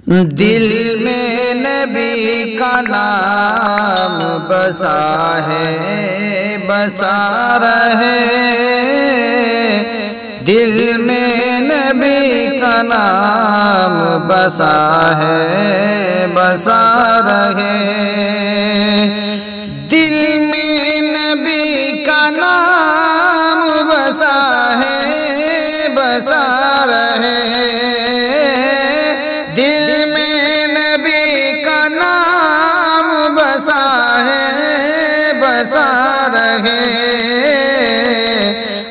دل میں نبی کا نام بسا ہے، بسا رہے، دل میں نبی کا نام بسا ہے، بسا رہے، دل میں نبی کا نام بسا ہے، بسا رہے، دل میں نبی کا نام بسا ہے، بسا رہے،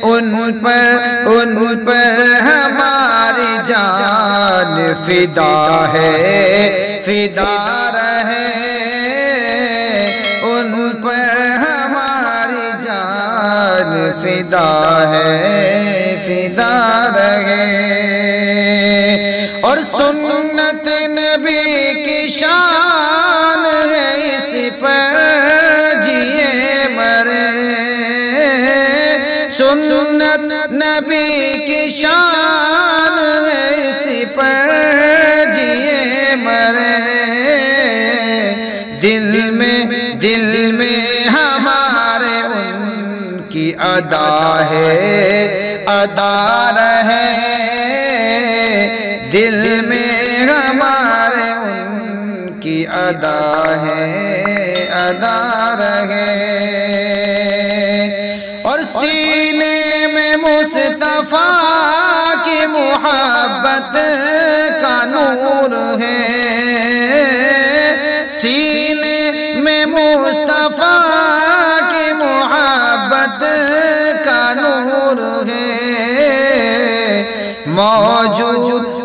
ان پر ہماری جان فدا ہے، فدا رہے، ان پر ہماری جان فدا ہے، فدا رہے، اور سنت نبی کی شان ہے، اس پر جیے مرے، سنت نبی کی شان ہے، اس پر جیے مرے، دل میں ہمارے ان کی ادا ہے، ادا رہے، دل میں ہمارے ان کی ادا ہے، ادا رہے، اور سینے میں مصطفیٰ کی محبت کا نور ہے، سینے میں مصطفیٰ کی محبت کا نور ہے،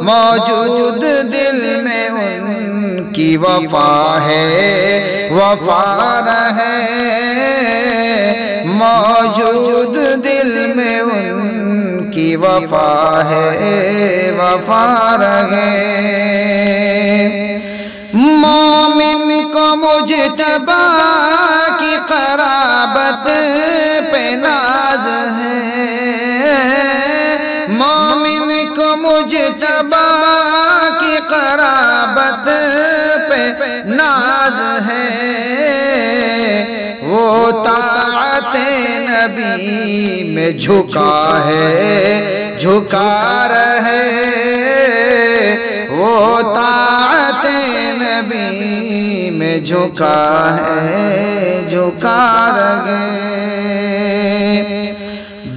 موجود دل میں ان کی وفا ہے، وفا رہے، موجود دل میں ان کی وفا ہے، وفا رہے، مومن کو مجتبی کی قرابت پہ ناز ہے، مومن کو مجتبی کی قرابت پہ ناز ہے، وہ طاعت نبی میں جھکا ہے، جھکا رہے، وہ طاعت نبی میں جھکا ہے، جھکا رہے،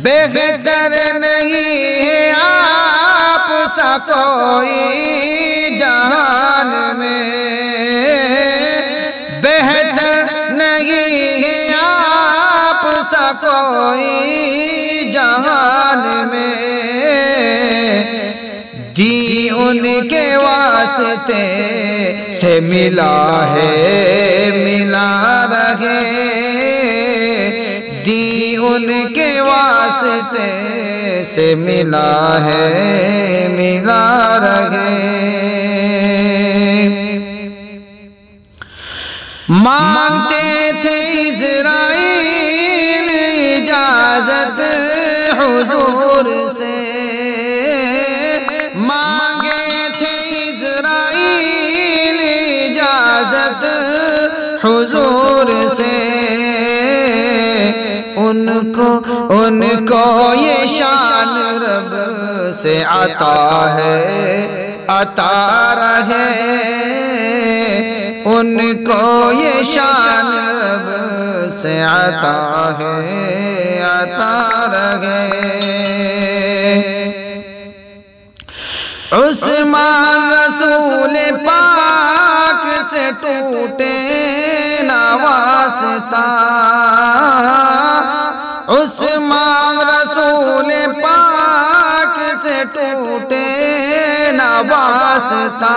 بہتر نہیں ہے آپ سا کوئی جہان میں، بہتر نہیں ہے آپ سا کوئی جہان میں، دی ان کے واسطے سے ملا ہے، ملا رہے، دی ان کے واسطے سے ملا ہے، ملا رہے، مانگتے تھے اسرائیل اجازت حضور سے، مانگے تھے اسرائیل اجازت حضور سے، ان کو یہ شان رب سے عطا ہے، عطا رہے، ان کو یہ شان رب سے عطا ہے، عطا رہے، عثمان رسول پاک سے ٹوٹے نہ واسطہ، عثمان رسول پاک سے ٹوٹے نہ واسطہ،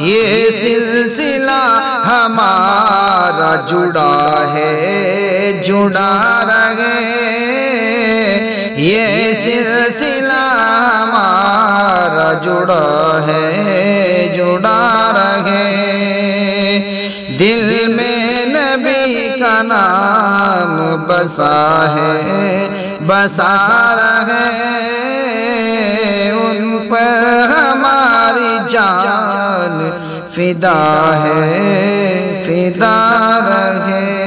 یہ سلسلہ ہمارا جڑا ہے، جڑا رہے، یہ سلسلہ ہمارا جڑا ہے، جڑا رہے، دل میں نبی کا نام بسا ہے، بسا رہے، ان پر ہماری جان فدا ہے، فدا رہے